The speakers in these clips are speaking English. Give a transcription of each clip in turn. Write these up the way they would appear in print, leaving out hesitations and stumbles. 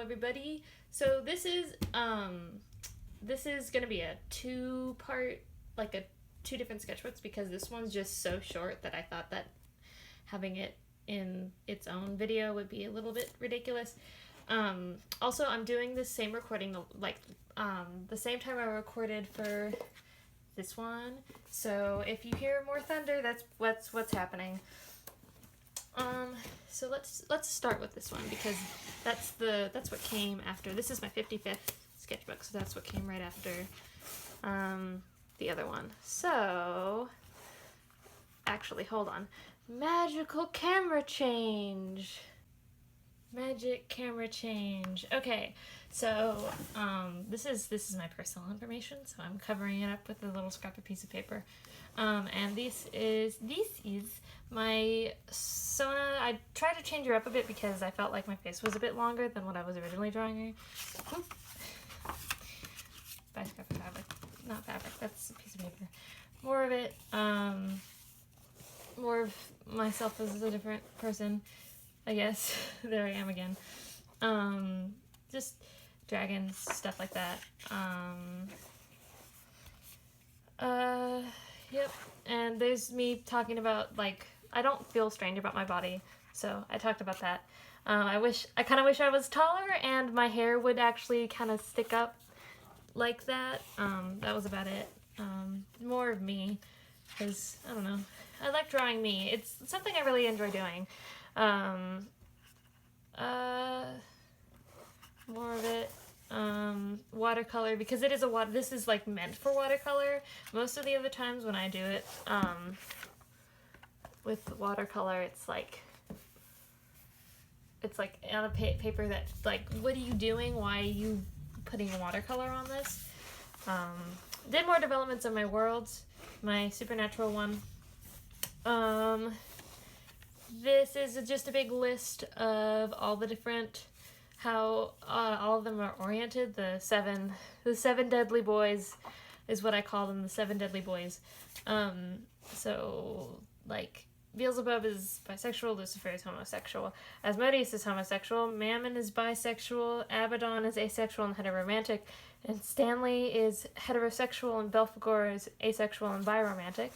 everybody. So this is gonna be a two-part, two different sketchbooks, because this one's just so short that I thought that having it in its own video would be a little bit ridiculous. Also, I'm doing the same recording, the same time I recorded for this one. So if you hear more thunder, that's what's happening. So let's start with this one, because that's what came after. This is my 55th sketchbook, so that's what came right after the other one. So actually, hold on. Magical camera change. Magic camera change. Okay, so this is my personal information, so I'm covering it up with a little scrappy piece of paper. And this is my Sona. I tried to change her up a bit because I felt like my face was a bit longer than what I was originally drawing her. By scrap fabric, not fabric. That's a piece of paper. More of it. More of myself as a different person, I guess. There I am again. Just dragons, stuff like that. Yep. And there's me talking about, I don't feel strange about my body, so I talked about that. I kind of wish I was taller and my hair would actually kind of stick up like that. That was about it. More of me, because, I don't know. I like drawing me. It's something I really enjoy doing. More of it. Watercolor, because it is this is meant for watercolor. Most of the other times when I do it, with watercolor, it's on a paper that, what are you doing? Why are you putting watercolor on this? Did more developments of my worlds, my supernatural one. This is just a big list of all the different, how all of them are oriented. The seven deadly boys is what I call them, the 7 deadly boys. So, Beelzebub is bisexual, Lucifer is homosexual, Asmodeus is homosexual, Mammon is bisexual, Abaddon is asexual and heteromantic, and Stanley is heterosexual, and Belphegor is asexual and biromantic.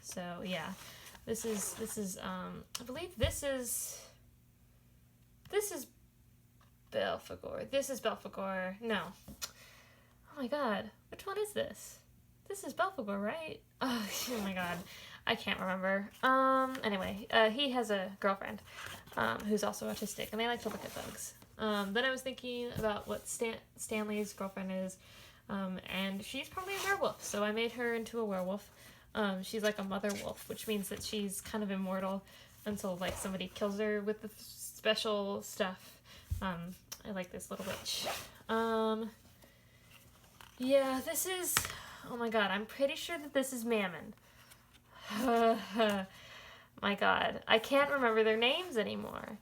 So yeah, this is I believe this is Belphegor. This is Belphegor. No. Oh my god, which one is this? This is Belphegor, right? Oh my god, I can't remember. Anyway, he has a girlfriend who's also autistic, and they like to look at bugs. Then I was thinking about what Stanley's girlfriend is, and she's probably a werewolf, so I made her into a werewolf. She's like a mother wolf, which means that she's kind of immortal until somebody kills her with the special stuff. I like this little witch. Yeah, this is, oh my god, I'm pretty sure that this is Mammon. My god, I can't remember their names anymore.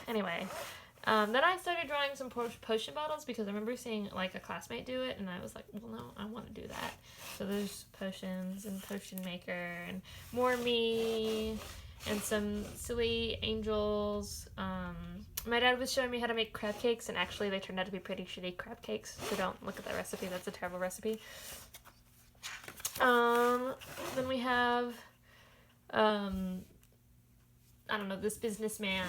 Anyway, then I started drawing some potion bottles, because I remember seeing a classmate do it, and I was like, well, no, I want to do that. So there's potions and potion maker and more me and some silly angels. My dad was showing me how to make crab cakes, and actually they turned out to be pretty shitty crab cakes, so don't look at that recipe. That's a terrible recipe. Then we have I don't know, this businessman,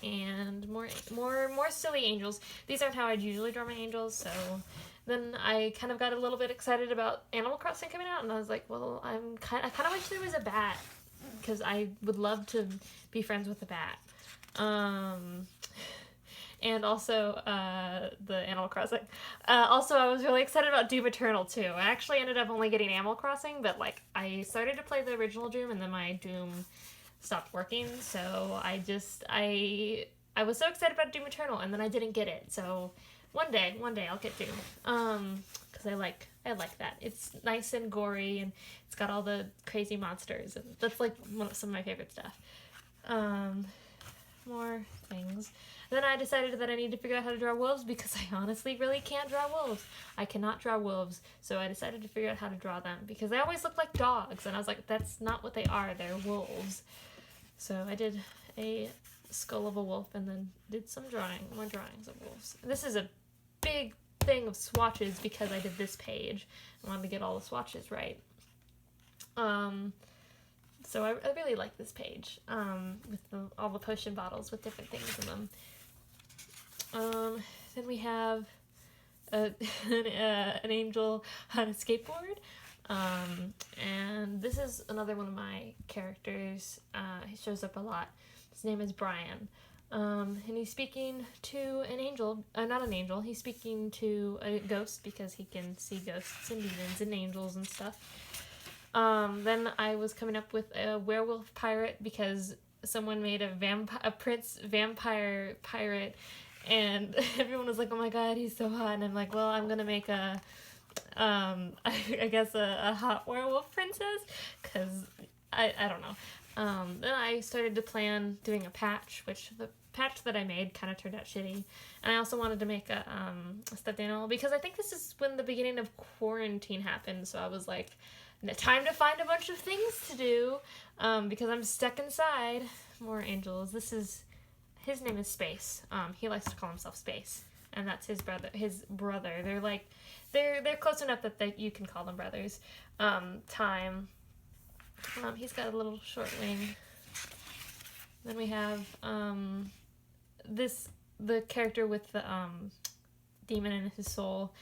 and more silly angels. These aren't how I'd usually draw my angels, so then I kind of got a little bit excited about Animal Crossing coming out, and I was like, well, I kind of wish there was a bat, because I would love to be friends with a bat. And also the Animal Crossing. Also, I was really excited about Doom Eternal too. I actually ended up only getting Animal Crossing, but I started to play the original Doom, and then my Doom stopped working, so I was so excited about Doom Eternal, and then I didn't get it. So one day I'll get Doom, because I like that. It's nice and gory, and it's got all the crazy monsters, and that's some of my favorite stuff. More things. Then I decided that I need to figure out how to draw wolves, because I honestly really can't draw wolves. I cannot draw wolves, so I decided to figure out how to draw them, because they always look like dogs, and I was like, that's not what they are, they're wolves. So I did a skull of a wolf and then did more drawings of wolves. This is a big thing of swatches because I did this page. I wanted to get all the swatches right. So I really like this page with all the potion bottles with different things in them. Then we have an angel on a skateboard. And this is another one of my characters. He shows up a lot. His name is Brian. And he's speaking to an angel, not an angel, he's speaking to a ghost because he can see ghosts and demons and angels and stuff. Then I was coming up with a werewolf pirate because someone made a prince vampire pirate, and everyone was like, oh my god, he's so hot, and I'm like, well, I'm gonna make a hot werewolf princess, because I don't know. Then I started to plan doing a patch, which the patch that I made kind of turned out shitty. And I also wanted to make a stuffed animal, because I think this is when the beginning of quarantine happened, so I was like, time to find a bunch of things to do, because I'm stuck inside. More angels. His name is Space. He likes to call himself Space, and that's his brother. They're like, they're close enough that you can call them brothers. Time. He's got a little short wing. Then we have the character with the demon in his soul.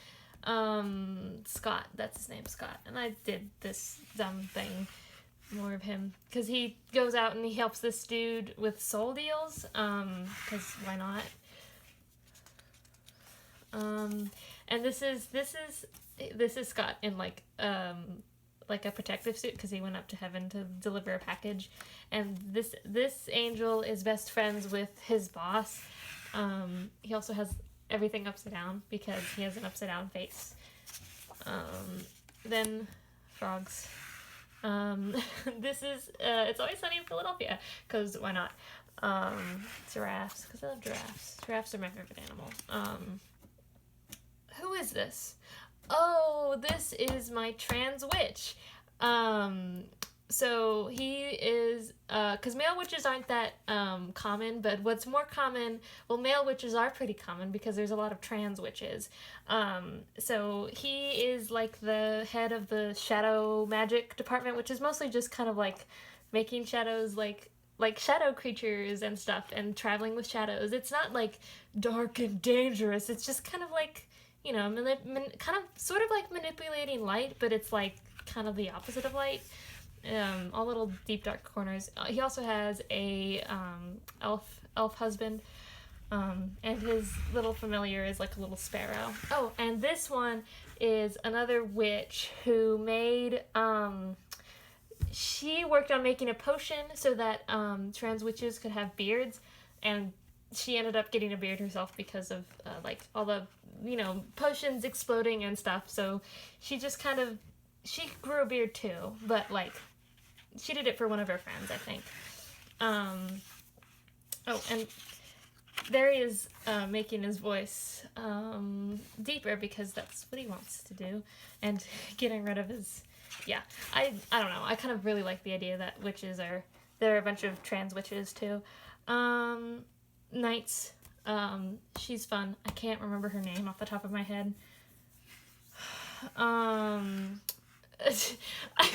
Scott, that's his name, Scott. And I did this dumb thing, more of him, because he goes out and he helps this dude with soul deals, because why not? And this is Scott in like a protective suit, because he went up to heaven to deliver a package. And this angel is best friends with his boss. He also has everything upside down because he has an upside down face. Then frogs. This is It's Always Sunny in Philadelphia, because why not? Giraffes, because I love giraffes. Giraffes are my favorite animal. Who is this? Oh, this is my trans witch. So he is, because male witches aren't that common, but what's more common, well, male witches are pretty common because there's a lot of trans witches. So he is like the head of the shadow magic department, which is mostly just kind of like making shadows like shadow creatures and stuff, and traveling with shadows. It's not like dark and dangerous. It's just kind of like, you know, kind of sort of like manipulating light, but it's like kind of the opposite of light. All little deep dark corners. He also has a elf husband, and his little familiar is like a little sparrow. Oh, and this one is another witch who made she worked on making a potion so that trans witches could have beards, and she ended up getting a beard herself because of like all the, you know, potions exploding and stuff. So she just kind of, she grew a beard too, but like she did it for one of her friends, I think. Oh, and there he is making his voice deeper because that's what he wants to do, and getting rid of his, yeah, I don't know. I kind of really like the idea that witches there are a bunch of trans witches too. Knights, she's fun. I can't remember her name off the top of my head. I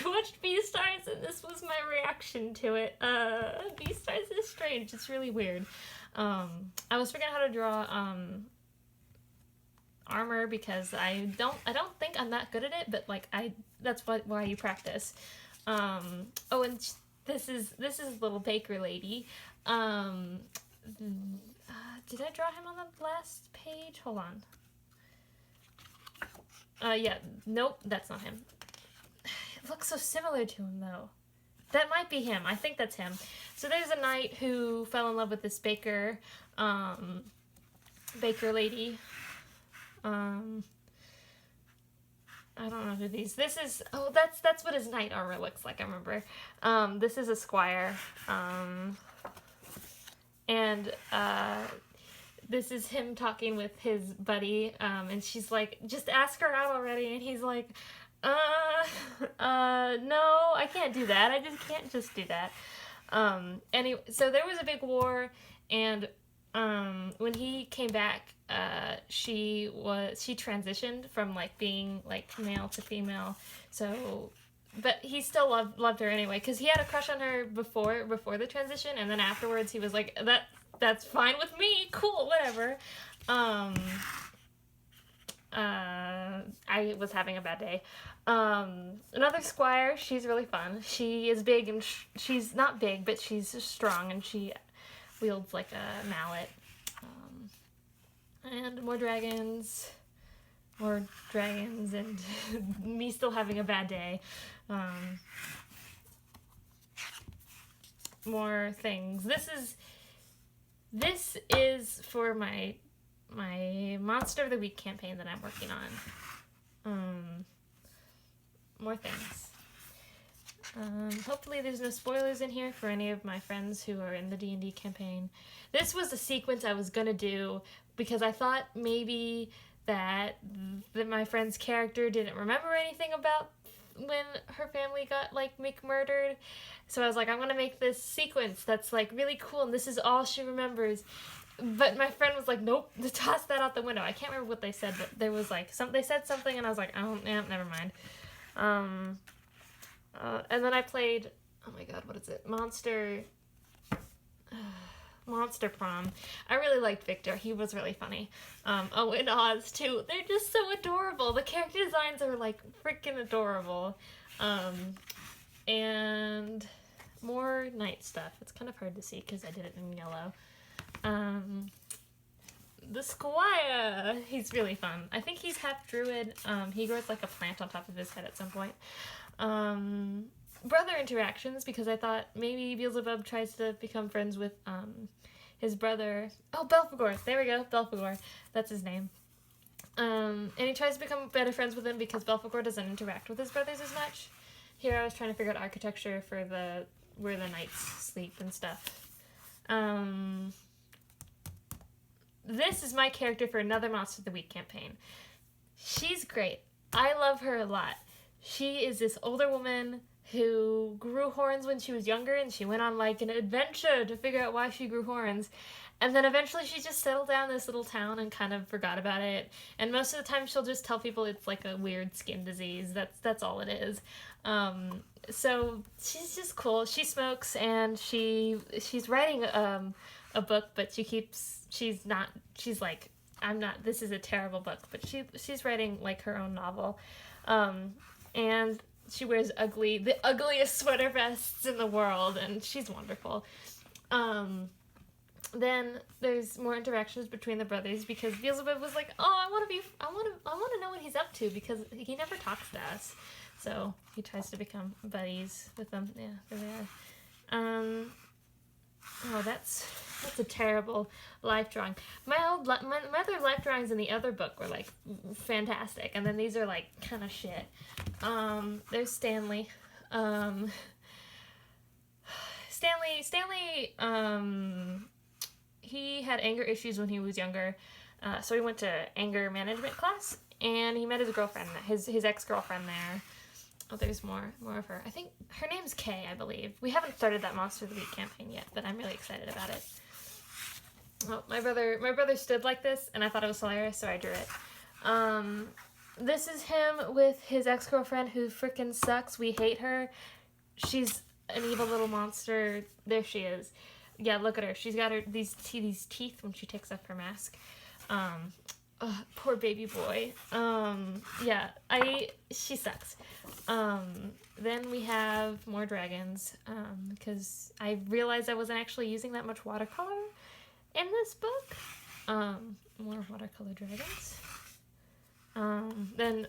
watched Beastars and this was my reaction to it. Beastars is strange. It's really weird. I was figuring out how to draw armor because I don't think I'm that good at it, but like that's why you practice. Oh, and this is little baker lady. Did I draw him on the last page? Hold on. Yeah, nope, that's not him. It looks so similar to him, though. That might be him. I think that's him. So there's a knight who fell in love with this baker lady. I don't know who these... This is... Oh, that's what his knight armor looks like, I remember. This is a squire. And this is him talking with his buddy. And she's like, just ask her out already. And he's like... no, I can't do that. I just can't just do that. So there was a big war, and when he came back, she transitioned from like being like male to female. So, but he still loved her anyway, because he had a crush on her before the transition, and then afterwards he was like, that's fine with me, cool, whatever. I was having a bad day. Another squire, she's really fun. She is big, and she's not big, but she's strong, and she wields like a mallet. And more dragons, and me still having a bad day. More things. This is for my Monster of the Week campaign that I'm working on. More things. Hopefully there's no spoilers in here for any of my friends who are in the D&D campaign. This was a sequence I was gonna do because I thought maybe that my friend's character didn't remember anything about when her family got like murdered. So I was like, I'm gonna make this sequence that's like really cool, and this is all she remembers. But my friend was like, nope, toss that out the window. I can't remember what they said, but there was like they said something, and I was like, oh, yeah, never mind. And then I played, oh my god, what is it? Monster Prom. I really liked Victor. He was really funny. And Oz too. They're just so adorable. The character designs are like freaking adorable. And more night stuff. It's kind of hard to see because I did it in yellow. The Squire, he's really fun. I think he's half druid. He grows like a plant on top of his head at some point. Brother interactions, because I thought maybe Beelzebub tries to become friends with his brother. Oh, Belphegor. There we go. Belphegor. That's his name. And he tries to become better friends with him because Belphegor doesn't interact with his brothers as much. Here I was trying to figure out architecture for where the knights sleep and stuff. This is my character for another Monster of the Week campaign. She's great. I love her a lot. She is this older woman who grew horns when she was younger, and she went on like an adventure to figure out why she grew horns. And then eventually she just settled down in this little town and kind of forgot about it. And most of the time she'll just tell people it's like a weird skin disease. That's all it is. So she's just cool. She smokes, and she's writing a book, but she's like, this is a terrible book, but she's writing like her own novel. And she wears the ugliest sweater vests in the world, and she's wonderful. Then there's more interactions between the brothers, because Beelzebub was like, oh, I want to know what he's up to, because he never talks to us. So he tries to become buddies with them. Yeah, there they are. Oh, that's a terrible life drawing. My other life drawings in the other book were like fantastic, and then these are like kind of shit. There's Stanley. Stanley. He had anger issues when he was younger, so he went to anger management class, and he met his girlfriend, his ex-girlfriend there. Oh, there's more of her. I think her name's Kay, I believe. We haven't started that Monster of the Week campaign yet, but I'm really excited about it. Oh, my brother stood like this, and I thought it was hilarious, so I drew it. This is him with his ex-girlfriend, who frickin' sucks. We hate her. She's an evil little monster. There she is. Yeah, look at her. She's got these teeth when she takes off her mask. Poor baby boy. Yeah, she sucks. Then we have more dragons, because I realized I wasn't actually using that much watercolor in this book. More watercolor dragons. Then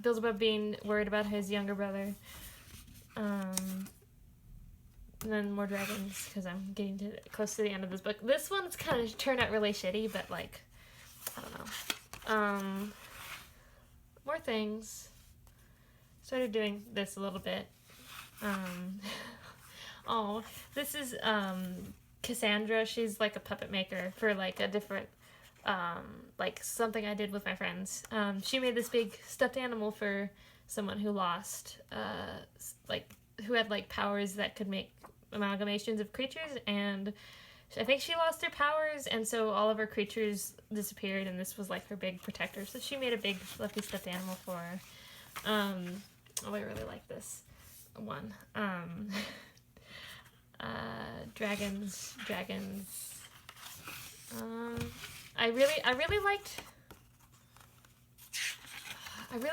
Beelzebub being worried about his younger brother. And then more dragons, because I'm getting close to the end of this book. This one's kind of turned out really shitty, but like, I don't know. More things. Started doing this a little bit. Oh, this is Cassandra. She's like a puppet maker for like a different, like something I did with my friends. She made this big stuffed animal for someone who lost, like who had like powers that could make amalgamations of creatures, and I think she lost her powers, and so all of her creatures disappeared, and this was like her big protector. So she made a big fluffy stuffed animal for her. Oh, I really like this one. Dragons. I really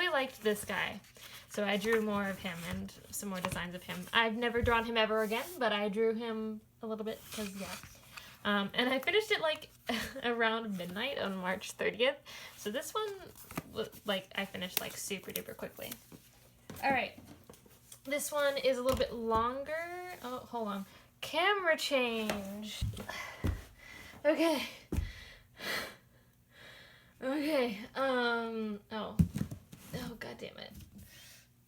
liked this guy. So I drew more of him and some more designs of him. I've never drawn him ever again, but I drew him a little bit because, yeah. And I finished it like around midnight on March 30th. So this one, like, I finished like super duper quickly. All right. This one is a little bit longer. Oh, hold on. Camera change. Okay. Okay. Oh, god damn it.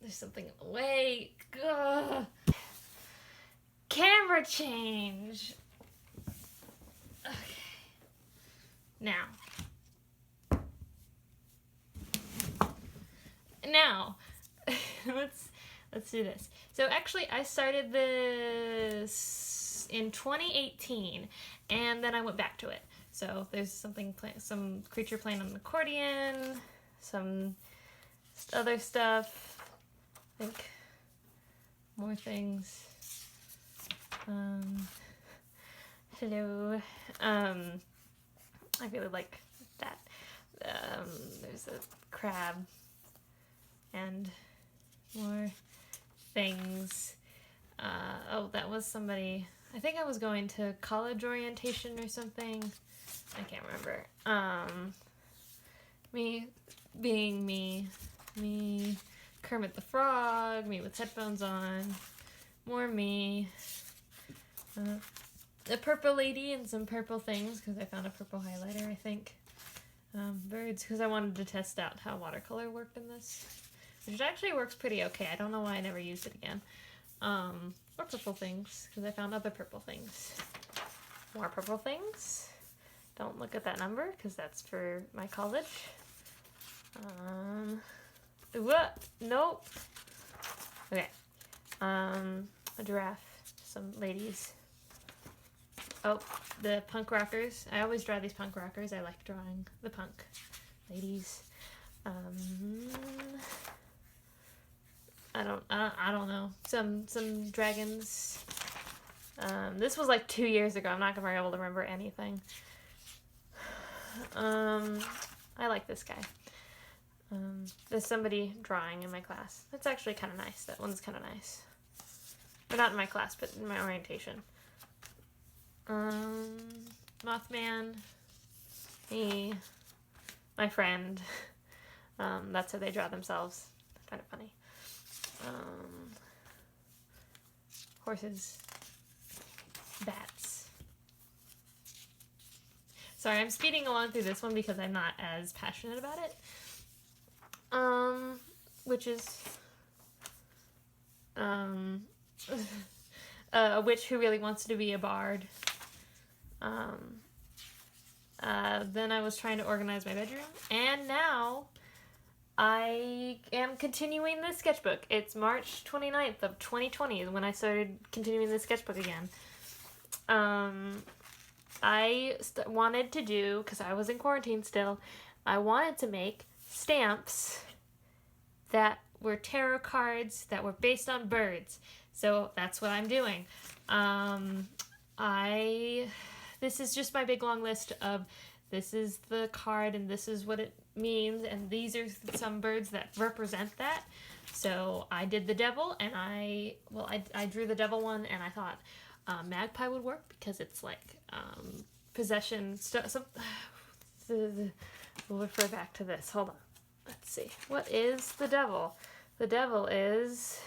There's something in the way. Ugh. Camera change. Okay. Now, let's do this. So actually, I started this in 2018, and then I went back to it. So there's some creature playing on an accordion, some other stuff. I think more things. Hello. I really like that. There's a crab and more things. Oh, that was somebody. I think I was going to college orientation or something. I can't remember. Me being me, Kermit the Frog, me with headphones on, more me, a purple lady and some purple things because I found a purple highlighter, I think. Birds, because I wanted to test out how watercolor worked in this, which actually works pretty okay. I don't know why I never used it again. More purple things, because I found other purple things. More purple things. Don't look at that number, because that's for my college. What? Nope. Okay. A giraffe. Some ladies. Oh, the punk rockers. I always draw these punk rockers. I like drawing the punk ladies. I don't know. Some dragons. This was like 2 years ago. I'm not gonna be able to remember anything. I like this guy. There's somebody drawing in my class. That's actually kind of nice. That one's kind of nice. But not in my class, but in my orientation. Mothman. Me. My friend. That's how they draw themselves. I find it funny. Horses. Bats. Sorry, I'm speeding along through this one because I'm not as passionate about it. Which is a witch who really wants to be a bard. Then I was trying to organize my bedroom, and now I am continuing the sketchbook. It's March 29th of 2020 is when I started continuing the sketchbook again. I wanted to do, because I was in quarantine still, I wanted to make stamps that were tarot cards that were based on birds. So that's what I'm doing. This is just my big long list of this is the card and this is what it means, and these are some birds that represent that. So I did the devil, and I drew the devil one, and I thought magpie would work because it's like possession stuff. We'll refer back to this. Hold on. Let's see. What is the devil? The devil is...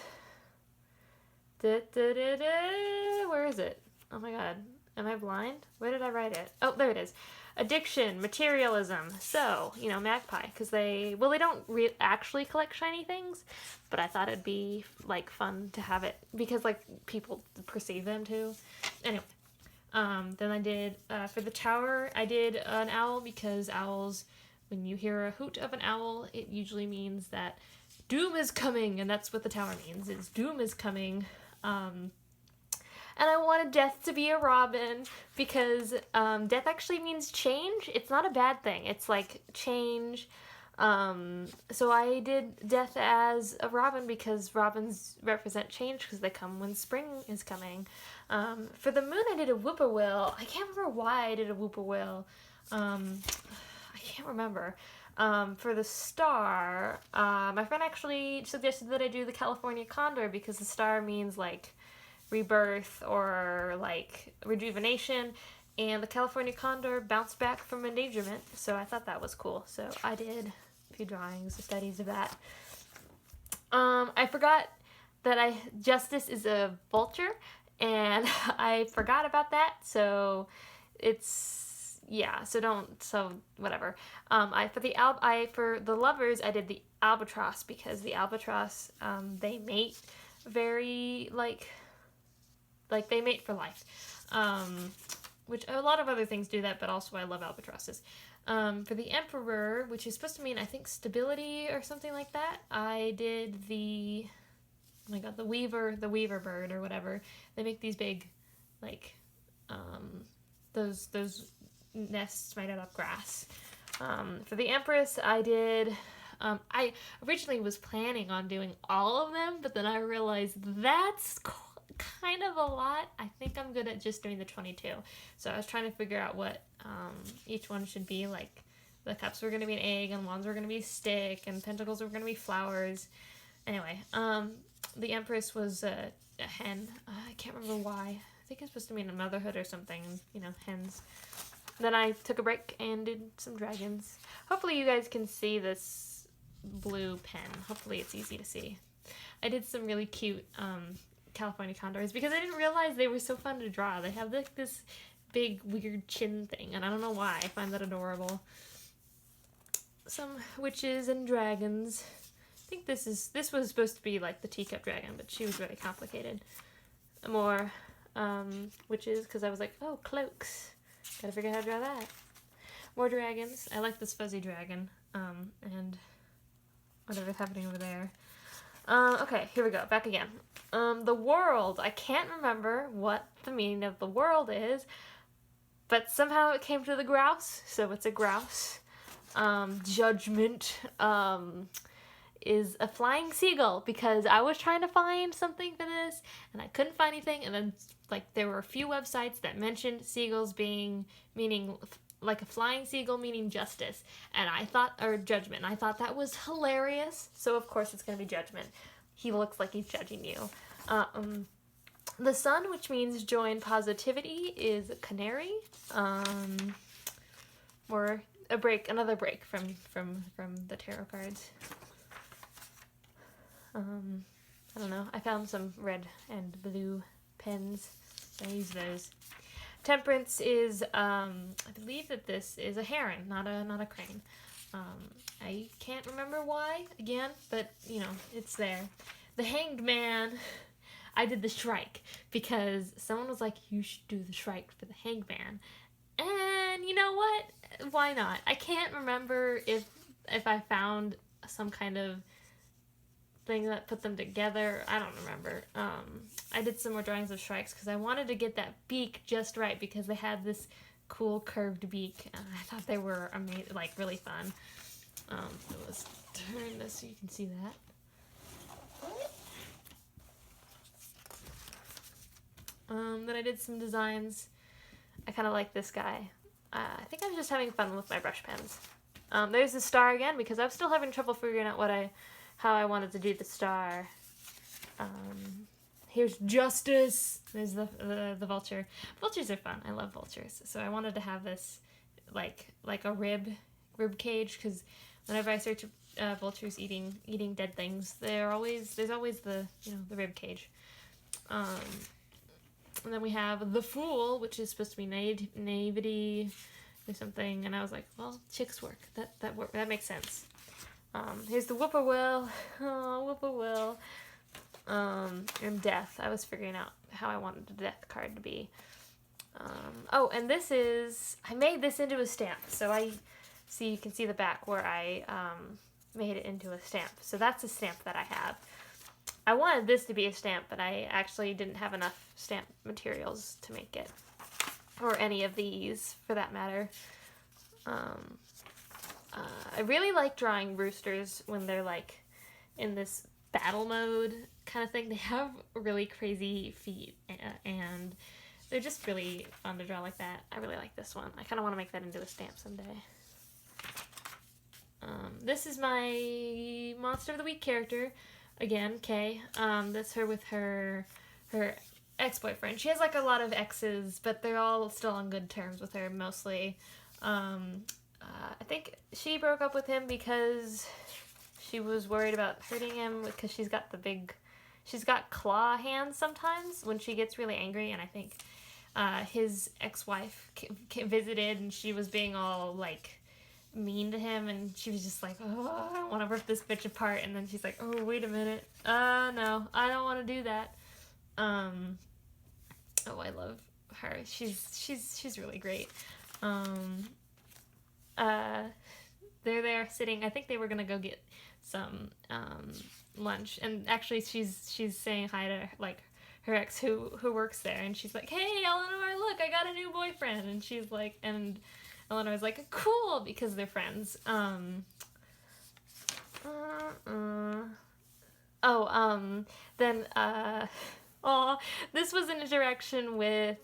Where is it? Oh my god. Am I blind? Where did I write it? Oh, there it is. Addiction, materialism. So, you know, magpie, because they don't actually collect shiny things, but I thought it'd be, like, fun to have it, because, like, people perceive them to. Anyway, then I did, for the tower, I did an owl, because owls, when you hear a hoot of an owl, it usually means that doom is coming, and that's what the tower means, is doom is coming. And I wanted Death to be a robin because death actually means change. It's not a bad thing. It's like change. So I did Death as a robin because robins represent change because they come when spring is coming. For the moon, I did a whippoorwill. I can't remember why I did a whippoorwill. I can't remember. For the star, my friend actually suggested that I do the California condor because the star means like rebirth or like rejuvenation, and the California condor bounced back from endangerment, so I thought that was cool. So I did a few drawings, studies of that. I forgot that Justice is a vulture, and I forgot about that, so it's, yeah, so whatever. For the lovers, I did the albatross because the albatross, they mate very, like they mate for life. Which a lot of other things do that, but also I love albatrosses. For the emperor, which is supposed to mean, I think, stability or something like that, I did the weaver bird or whatever. They make these big, like, those nests made out of grass. For the empress, I did, I originally was planning on doing all of them, but then I realized that's kind of a lot. I think I'm good at just doing the 22. So I was trying to figure out what each one should be. Like, the cups were going to be an egg, and wands were going to be a stick, and pentacles were going to be flowers. Anyway, the empress was a hen. I can't remember why. I think it's supposed to mean a motherhood or something, you know, hens. Then I took a break and did some dragons. Hopefully you guys can see this blue pen. Hopefully it's easy to see. I did some really cute California condors because I didn't realize they were so fun to draw. They have like this big weird chin thing, and I don't know why. I find that adorable. Some witches and dragons. I think this was supposed to be like the teacup dragon, but she was really complicated. More witches because I was like, oh, cloaks. Gotta figure out how to draw that. More dragons. I like this fuzzy dragon. And whatever's happening over there. Okay, here we go. Back again. The world. I can't remember what the meaning of the world is, but somehow it came to the grouse, so it's a grouse. Judgment is a flying seagull because I was trying to find something for this and I couldn't find anything, and then like there were a few websites that mentioned seagulls meaning like a flying seagull meaning justice, and I thought, or judgment, and I thought that was hilarious, so of course it's gonna be judgment. He looks like he's judging you. The sun, which means joy and positivity, is a canary. Or another break from the tarot cards. I don't know. I found some red and blue pens. I use those. Temperance is, I believe that this is a heron, not a crane. I can't remember why, again, but, you know, it's there. The Hanged Man, I did the Shrike, because someone was like, you should do the Shrike for the Hanged Man. And, you know what? Why not? I can't remember if I found some kind of thing that put them together. I don't remember. I did some more drawings of Shrikes because I wanted to get that beak just right because they had this cool curved beak, and I thought they were amazing, like really fun. Let's turn this so you can see that. Then I did some designs. I kind of like this guy. I think I'm just having fun with my brush pens. There's the star again because I was still having trouble figuring out how I wanted to do the star. Here's Justice. There's the vulture. Vultures are fun. I love vultures. So I wanted to have this like a rib cage because whenever I search vultures eating dead things, there's always the the rib cage. And then we have the Fool, which is supposed to be naivety or something. And I was like, well, chicks work. That makes sense. Here's the Whippoorwill. Oh, Whippoorwill. And Death. I was figuring out how I wanted the Death card to be. Oh, and I made this into a stamp. So you can see the back where I made it into a stamp. So that's a stamp that I have. I wanted this to be a stamp, but I actually didn't have enough stamp materials to make it. Or any of these, for that matter. I really like drawing roosters when they're like in this battle mode kind of thing. They have really crazy feet and they're just really fun to draw like that. I really like this one. I kind of want to make that into a stamp someday. This is my Monster of the Week character. Again, Kay. That's her with her ex-boyfriend. She has like a lot of exes, but they're all still on good terms with her mostly. I think she broke up with him because she was worried about hurting him because she's got claw hands sometimes when she gets really angry, and I think his ex-wife visited and she was being all like mean to him, and she was just like, oh, I want to rip this bitch apart, and then she's like, oh, wait a minute, no, I don't want to do that. Oh, I love her. She's really great. They're there sitting. I think they were gonna go get some lunch, and actually she's saying hi to like her ex who works there, and she's like, hey Eleanor, look, I got a new boyfriend, and she's like, and Eleanor's like, cool, because they're friends. This was an interaction with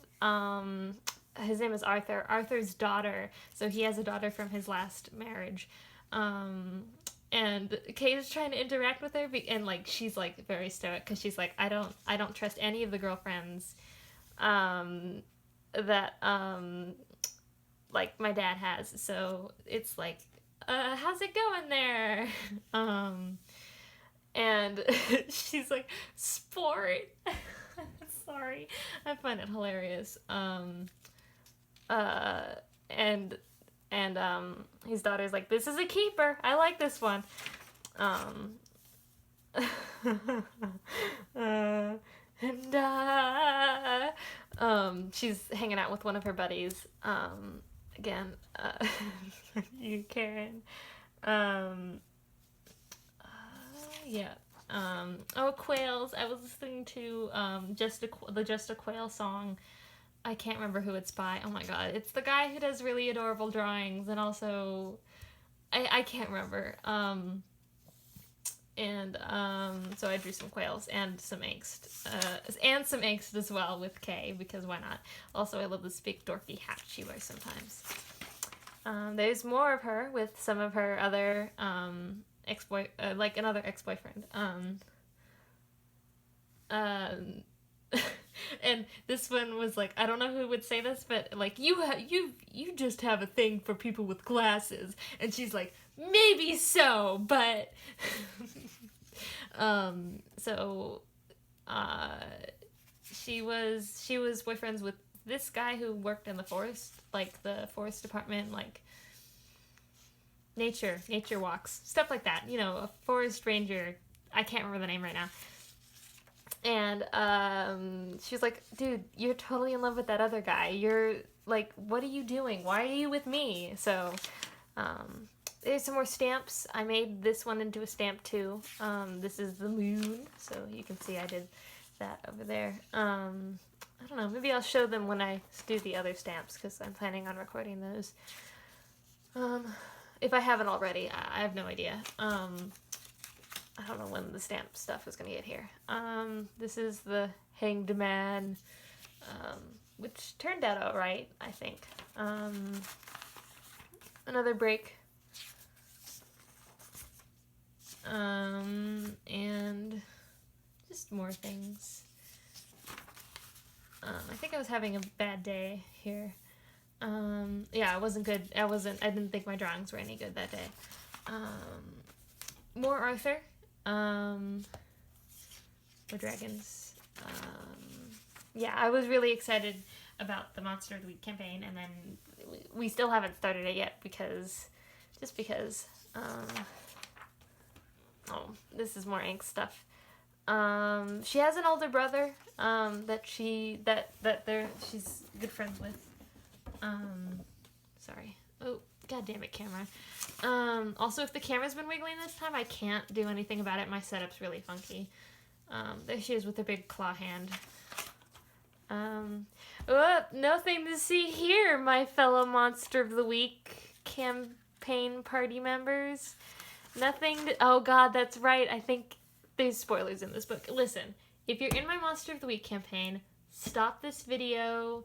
his name is Arthur. Arthur's daughter. So he has a daughter from his last marriage. And Kate is trying to interact with her, and like she's like very stoic because she's like, I don't trust any of the girlfriends that like my dad has. So it's like, how's it going there? And she's like, sport. Sorry, I find it hilarious. And his daughter's like, this is a keeper. I like this one. She's hanging out with one of her buddies. Again, you, Karen. Yeah. Quails. I was listening to the Just a Quail song. I can't remember who it's by. Oh my god. It's the guy who does really adorable drawings, and also I can't remember. So I drew some quails and some angst. And some angst as well with Kay, because why not? Also, I love this big dorky hat she wears sometimes. There's more of her with some of her other like another ex-boyfriend. And this one was like, I don't know who would say this, but like, you just have a thing for people with glasses. And she's like, maybe so, but she was boyfriends with this guy who worked in the forest, like the forest department, like nature walks, stuff like that, you know, a forest ranger. I can't remember the name right now. And she was like, dude, you're totally in love with that other guy. You're like, what are you doing? Why are you with me? So there's some more stamps. I made this one into a stamp too. This is the moon, so you can see I did that over there. I don't know, maybe I'll show them when I do the other stamps, because I'm planning on recording those. If I haven't already, I have no idea. I don't know when the stamp stuff is going to get here. This is the Hanged Man, which turned out alright, I think. Another break. And just more things. I think I was having a bad day here. Yeah, it wasn't good. I didn't think my drawings were any good that day. More Arthur. More dragons. Yeah, I was really excited about the Monster of the Week campaign, and then we still haven't started it yet because this is more ink stuff. She has an older brother that she's good friends with. Sorry. Oh, god damn it, camera. Also, if the camera's been wiggling this time, I can't do anything about it. My setup's really funky. There she is with her big claw hand. Nothing to see here, my fellow Monster of the Week campaign party members. Nothing to, oh god, that's right. I think there's spoilers in this book. Listen, if you're in my Monster of the Week campaign, stop this video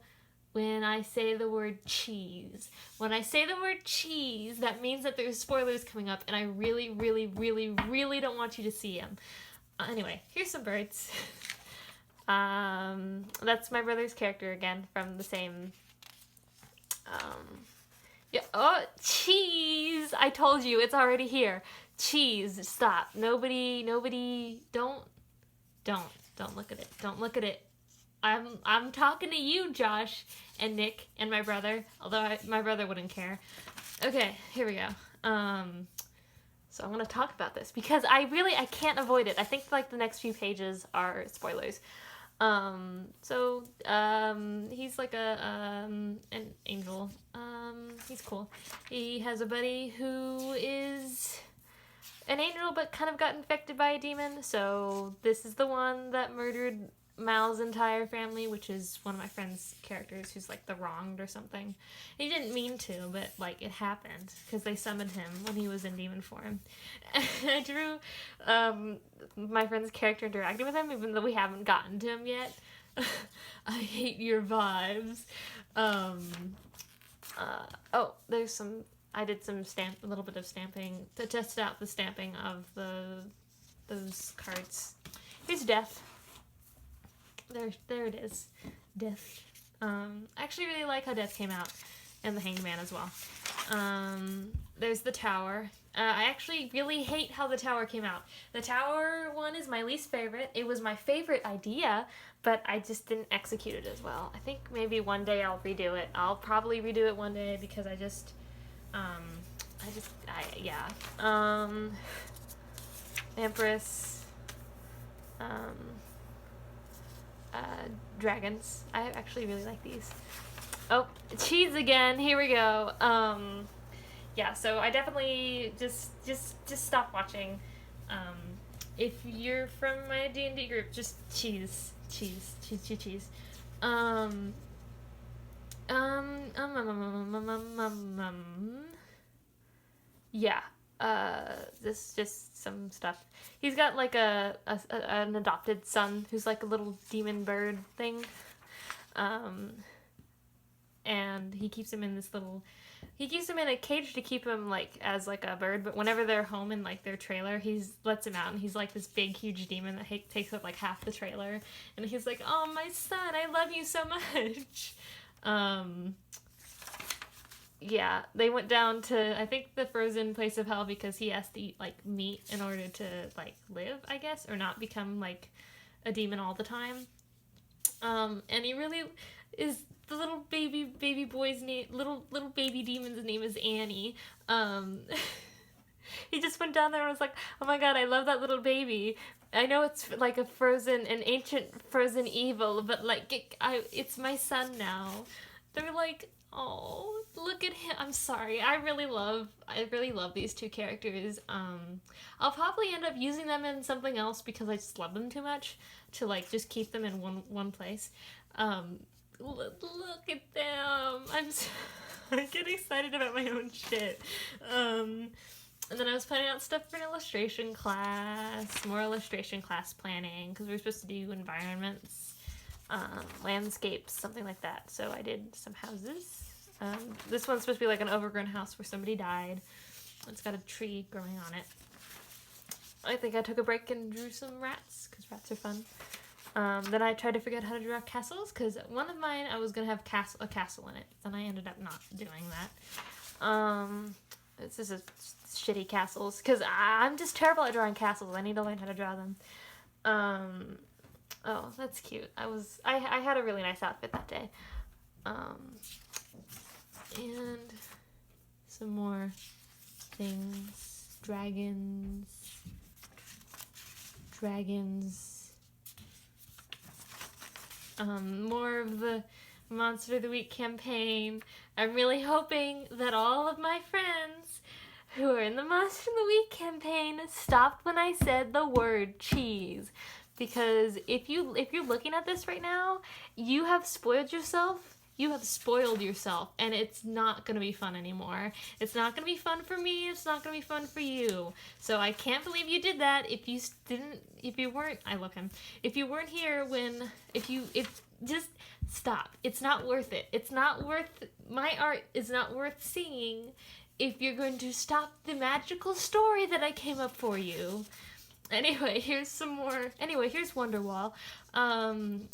when I say the word cheese. When I say the word cheese, that means that there's spoilers coming up, and I really, really, really, really don't want you to see them. Anyway, here's some birds. That's my brother's character again from the same, yeah, oh, cheese! I told you, it's already here. Cheese, stop. Nobody, don't look at it. Don't look at it. I'm talking to you, Josh, and Nick, and my brother, although my brother wouldn't care. Okay, here we go. So I'm gonna talk about this because I can't avoid it. I think like the next few pages are spoilers. He's like an angel. He's cool. He has a buddy who is an angel but kind of got infected by a demon, so this is the one that murdered Mal's entire family, which is one of my friend's characters who's like the wronged or something. He didn't mean to, but like it happened because they summoned him when he was in demon form. I drew my friend's character interacting with him, even though we haven't gotten to him yet. I hate your vibes. Oh, there's some. I did a little bit of stamping to test out the stamping of those cards. Here's Death. There it is. Death. I actually really like how Death came out, and the Hanged Man as well. There's the Tower. I actually really hate how the Tower came out. The Tower one is my least favorite. It was my favorite idea, but I just didn't execute it as well. I think maybe one day I'll redo it. I'll probably redo it one day because yeah. Empress. Dragons. I actually really like these. Oh, cheese again. Here we go. Yeah, so I definitely just stop watching. If you're from my D&D group, just cheese. Yeah. This just some stuff. He's got like an adopted son who's like a little demon bird thing. And he keeps him in a cage to keep him like as like a bird, but whenever they're home in like their trailer, lets him out and he's like this big huge demon that takes up like half the trailer, and he's like, "Oh, my son, I love you so much." Yeah, they went down to, I think, the frozen place of hell because he has to eat, like, meat in order to, like, live, I guess, or not become, like, a demon all the time. And he really is, the little baby boy's name, little baby demon's name is Annie. He just went down there and was like, "Oh my god, I love that little baby. I know it's, like, an ancient frozen evil, but, like, it's my son now." They're like, "Oh, look at him." I'm sorry. I really love these two characters. I'll probably end up using them in something else because I just love them too much to like just keep them in one place. Look at them. I get excited about my own shit. And then I was planning out stuff for an illustration class, more illustration class planning, because we were supposed to do environments, landscapes, something like that. So I did some houses. This one's supposed to be like an overgrown house where somebody died. It's got a tree growing on it. I think I took a break and drew some rats, because rats are fun. Then I tried to figure out how to draw castles, because one of mine, I was going to have a castle in it. Then I ended up not doing that. This is shitty castles, because I'm just terrible at drawing castles. I need to learn how to draw them. Oh, that's cute. I had a really nice outfit that day. And some more things. Dragons. More of the Monster of the Week campaign. I'm really hoping that all of my friends who are in the Monster of the Week campaign stopped when I said the word cheese. because if you're looking at this right now, you have spoiled yourself. You have spoiled yourself, and it's not gonna be fun anymore. It's not gonna be fun for me. It's not gonna be fun for you. So I can't believe you did that. If you weren't, I love him. If you weren't here when, if just stop. It's not worth it. It's not worth, my art is not worth seeing if you're going to stop the magical story that I came up for you. Anyway, here's some more. Anyway, here's Wonderwall.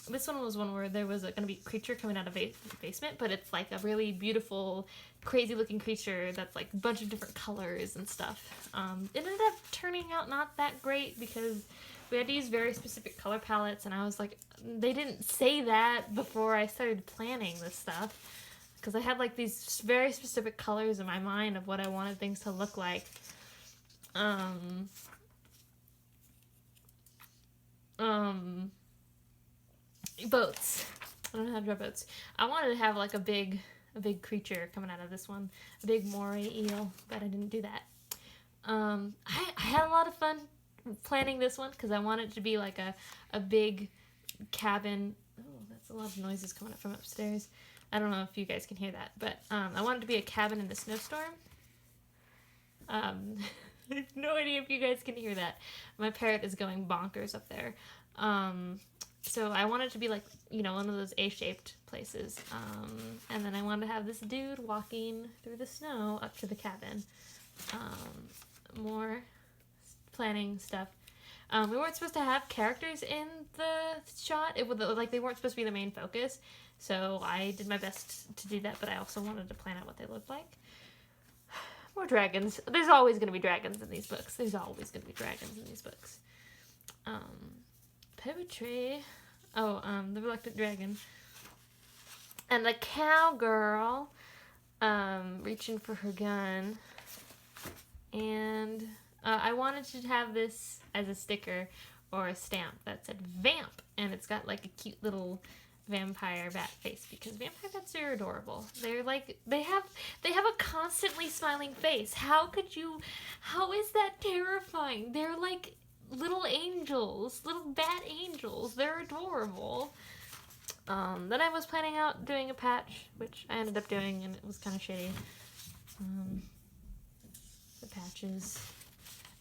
This one was one where there was going to be a creature coming out of a basement, but it's like a really beautiful, crazy looking creature that's like a bunch of different colors and stuff. It ended up turning out not that great because we had to use very specific color palettes, and I was like, they didn't say that before I started planning this stuff, because I had like these very specific colors in my mind of what I wanted things to look like. Boats. I don't know how to draw boats. I wanted to have like a big creature coming out of this one, a big moray eel, but I didn't do that. I had a lot of fun planning this one because I wanted it to be like a big cabin. Oh, that's a lot of noises coming up from upstairs. I don't know if you guys can hear that, but I wanted it to be a cabin in a snowstorm. I have no idea if you guys can hear that. My parrot is going bonkers up there. So I wanted it to be like, you know, one of those A-shaped places. And then I wanted to have this dude walking through the snow up to the cabin. More planning stuff. We weren't supposed to have characters in the shot. It would, like, they weren't supposed to be the main focus. So I did my best to do that, but I also wanted to plan out what they looked like. More dragons. There's always going to be dragons in these books. There's always going to be dragons in these books. Poetry. Oh, the Reluctant Dragon. And the cowgirl reaching for her gun. And I wanted to have this as a sticker or a stamp that said Vamp. And it's got like a cute little vampire bat face, because vampire bats are adorable. They're like, they have a constantly smiling face. How is that terrifying? They're like little angels, little bat angels. They're adorable. Then I was planning out doing a patch, which I ended up doing, and it was kind of shitty. The patches.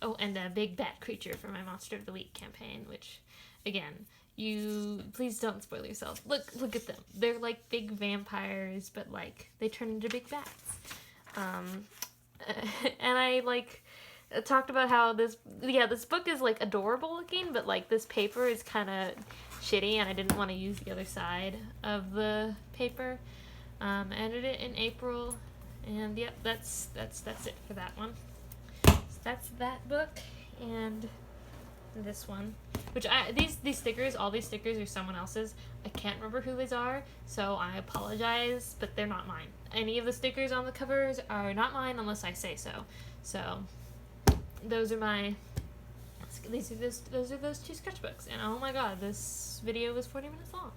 Oh, and a big bat creature for my Monster of the Week campaign, which, again, please don't spoil yourself. Look at them. They're like big vampires, but like they turn into big bats. And I like talked about how this book is like adorable looking, but like this paper is kind of shitty, and I didn't want to use the other side of the paper. I ended it in April, and yep, that's it for that one. So that's that book, and this one, which these stickers, all these stickers are someone else's. I can't remember who these are, so I apologize, but they're not mine. Any of the stickers on the covers are not mine unless I say so. So those are those two sketchbooks, and oh my god, this video was 40 minutes long.